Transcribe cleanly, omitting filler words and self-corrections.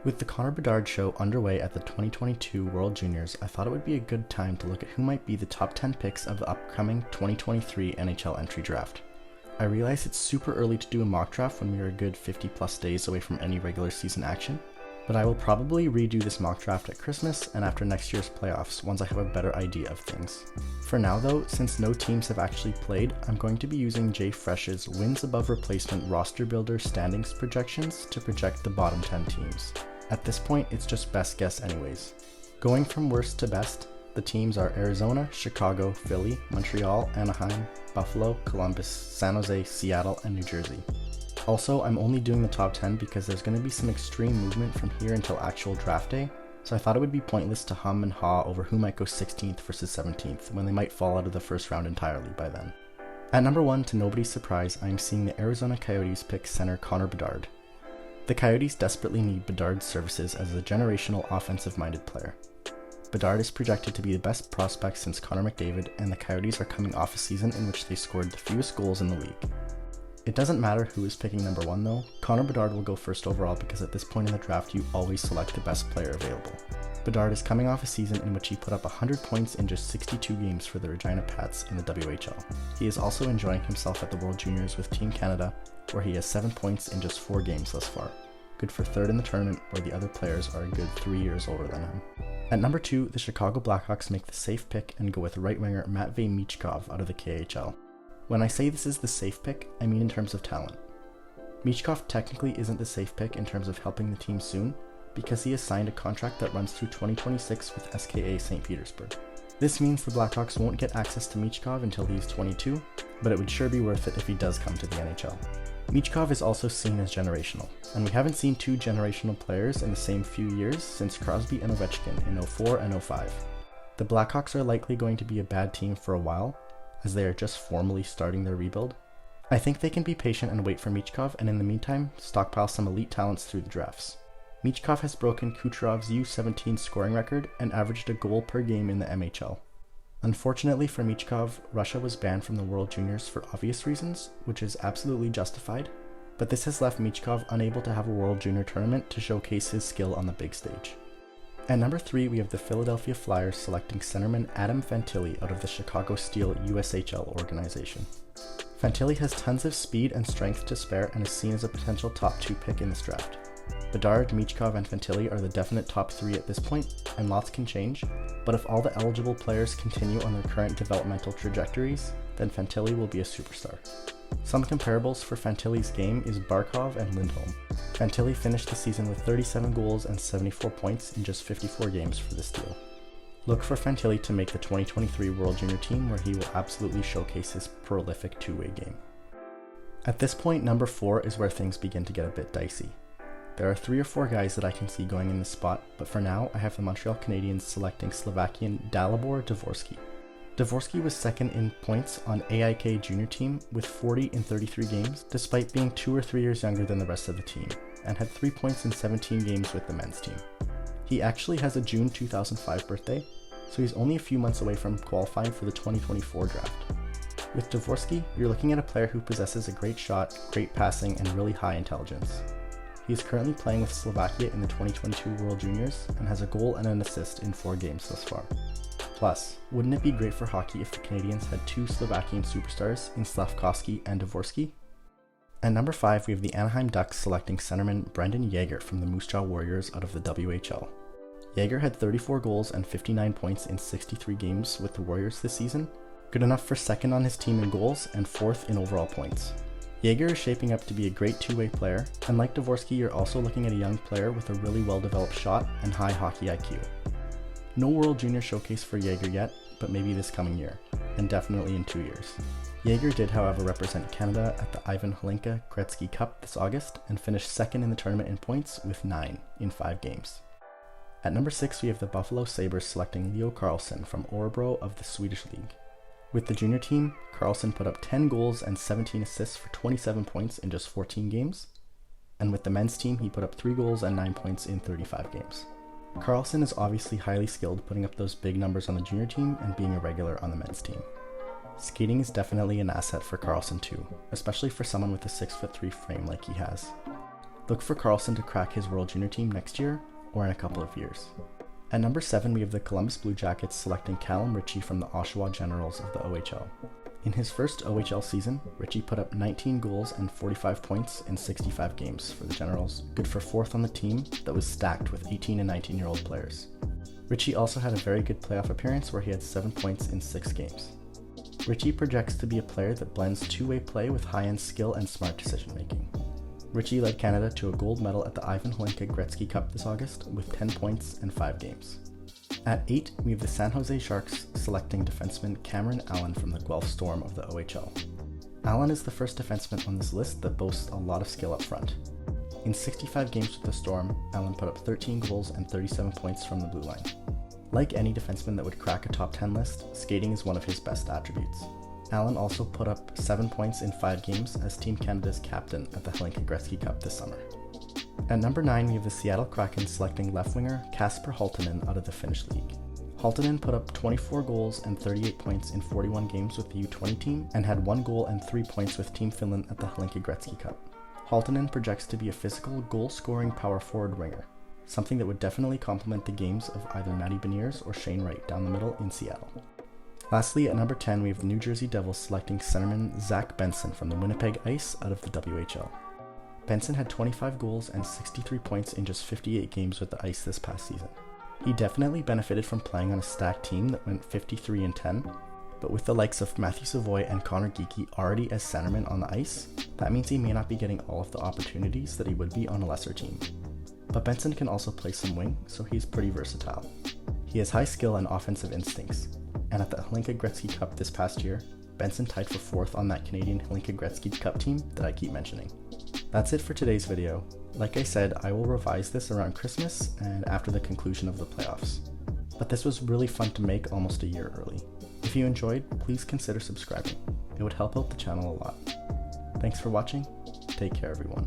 With the Connor Bedard show underway at the 2022 World Juniors, I thought it would be a good time to look at who might be the top 10 picks of the upcoming 2023 NHL entry draft. I realize it's super early to do a mock draft when we are a good 50 plus days away from any regular season action, but I will probably redo this mock draft at Christmas and after next year's playoffs once I have a better idea of things. For now though, since no teams have actually played, I'm going to be using JFresh's wins above replacement roster builder standings projections to project the bottom 10 teams. At this point, it's just best guess anyways. Going from worst to best, the teams are Arizona, Chicago, Philly, Montreal, Anaheim, Buffalo, Columbus, San Jose, Seattle, and New Jersey. Also, I'm only doing the top 10 because there's going to be some extreme movement from here until actual draft day, so I thought it would be pointless to hum and haw over who might go 16th versus 17th when they might fall out of the first round entirely by then. At number 1, to nobody's surprise, I am seeing the Arizona Coyotes pick center Connor Bedard. The Coyotes desperately need Bedard's services as a generational offensive-minded player. Bedard is projected to be the best prospect since Connor McDavid, and the Coyotes are coming off a season in which they scored the fewest goals in the league. It doesn't matter who is picking number 1 though, Connor Bedard will go first overall because at this point in the draft you always select the best player available. Bedard is coming off a season in which he put up 100 points in just 62 games for the Regina Pats in the WHL. He is also enjoying himself at the World Juniors with Team Canada, where he has 7 points in just 4 games thus far. Good for third in the tournament, where the other players are a good 3 years older than him. At number 2, the Chicago Blackhawks make the safe pick and go with right winger Matvei Michkov out of the KHL. When I say this is the safe pick, I mean in terms of talent. Michkov technically isn't the safe pick in terms of helping the team soon, because he has signed a contract that runs through 2026 with SKA St. Petersburg. This means the Blackhawks won't get access to Michkov until he's 22, but it would sure be worth it if he does come to the NHL. Michkov is also seen as generational, and we haven't seen 2 generational players in the same few years since Crosby and Ovechkin in 04 and 05. The Blackhawks are likely going to be a bad team for a while, as they are just formally starting their rebuild. I think they can be patient and wait for Michkov, and in the meantime, stockpile some elite talents through the drafts. Michkov has broken Kucherov's U17 scoring record and averaged a goal per game in the MHL. Unfortunately for Michkov, Russia was banned from the World Juniors for obvious reasons, which is absolutely justified, but this has left Michkov unable to have a World Junior tournament to showcase his skill on the big stage. At number 3, we have the Philadelphia Flyers selecting centerman Adam Fantilli out of the Chicago Steel USHL organization. Fantilli has tons of speed and strength to spare and is seen as a potential top 2 pick in this draft. Bedard, Michkov, and Fantilli are the definite top 3 at this point, and lots can change, but if all the eligible players continue on their current developmental trajectories, then Fantilli will be a superstar. Some comparables for Fantilli's game is Barkov and Lindholm. Fantilli finished the season with 37 goals and 74 points in just 54 games for this deal. Look for Fantilli to make the 2023 World Junior team, where he will absolutely showcase his prolific two-way game. At this point, number 4 is where things begin to get a bit dicey. There are 3 or 4 guys that I can see going in this spot, but for now I have the Montreal Canadiens selecting Slovakian Dalibor Dvorsky. Dvorsky was second in points on AIK junior team with 40 in 33 games, despite being 2 or 3 years younger than the rest of the team, and had 3 points in 17 games with the men's team. He actually has a June 2005 birthday, so he's only a few months away from qualifying for the 2024 draft. With Dvorsky, you're looking at a player who possesses a great shot, great passing, and really high intelligence. He is currently playing with Slovakia in the 2022 World Juniors and has a goal and an assist in 4 games thus far. Plus, wouldn't it be great for hockey if the Canadiens had 2 Slovakian superstars in Slafkovsky and Dvorsky? At number 5, we have the Anaheim Ducks selecting centerman Brendan Yager from the Moose Jaw Warriors out of the WHL. Yager had 34 goals and 59 points in 63 games with the Warriors this season, good enough for second on his team in goals and 4th in overall points. Yager is shaping up to be a great two-way player, and like Dvorsky, you're also looking at a young player with a really well-developed shot and high hockey IQ. No World Junior showcase for Yager yet, but maybe this coming year, and definitely in 2 years. Yager did, however, represent Canada at the Ivan Hlinka Gretzky Cup this August and finished second in the tournament in points with 9 in 5 games. At number 6, we have the Buffalo Sabres selecting Leo Carlsson from Örebro of the Swedish League. With the junior team, Carlsson put up 10 goals and 17 assists for 27 points in just 14 games, and with the men's team, he put up 3 goals and 9 points in 35 games. Carlsson is obviously highly skilled, putting up those big numbers on the junior team and being a regular on the men's team. Skating is definitely an asset for Carlsson too, especially for someone with a 6'3" frame like he has. Look for Carlson to crack his World Junior team next year or in a couple of years. At number 7, we have the Columbus Blue Jackets selecting Callum Ritchie from the Oshawa Generals of the OHL. In his first OHL season, Ritchie put up 19 goals and 45 points in 65 games for the Generals, good for 4th on the team that was stacked with 18 and 19-year-old players. Ritchie also had a very good playoff appearance where he had 7 points in 6 games. Ritchie projects to be a player that blends two-way play with high-end skill and smart decision-making. Ritchie led Canada to a gold medal at the Ivan Hlinka Gretzky Cup this August with 10 points in 5 games. At 8, we have the San Jose Sharks selecting defenseman Cameron Allen from the Guelph Storm of the OHL. Allen is the first defenseman on this list that boasts a lot of skill up front. In 65 games with the Storm, Allen put up 13 goals and 37 points from the blue line. Like any defenseman that would crack a top 10 list, skating is one of his best attributes. Allen also put up 7 points in 5 games as Team Canada's captain at the Hlinka Gretzky Cup this summer. At number 9, we have the Seattle Kraken selecting left winger Kasper Halttunen out of the Finnish league. Halttunen put up 24 goals and 38 points in 41 games with the U20 team and had 1 goal and 3 points with Team Finland at the Hlinka Gretzky Cup. Halttunen projects to be a physical, goal-scoring power forward winger, something that would definitely complement the games of either Matty Beniers or Shane Wright down the middle in Seattle. Lastly, at number 10, we have the New Jersey Devils selecting centerman Zach Benson from the Winnipeg Ice out of the WHL. Benson had 25 goals and 63 points in just 58 games with the Ice this past season. He definitely benefited from playing on a stacked team that went 53-10, but with the likes of Matthew Savoy and Connor Geekie already as centerman on the ice, that means he may not be getting all of the opportunities that he would be on a lesser team. But Benson can also play some wing, so he's pretty versatile. He has high skill and offensive instincts, and at the Hlinka Gretzky Cup this past year, Benson tied for 4th on that Canadian Hlinka Gretzky Cup team that I keep mentioning. That's it for today's video. Like I said, I will revise this around Christmas and after the conclusion of the playoffs. But this was really fun to make almost a year early. If you enjoyed, please consider subscribing. It would help out the channel a lot. Thanks for watching. Take care, everyone.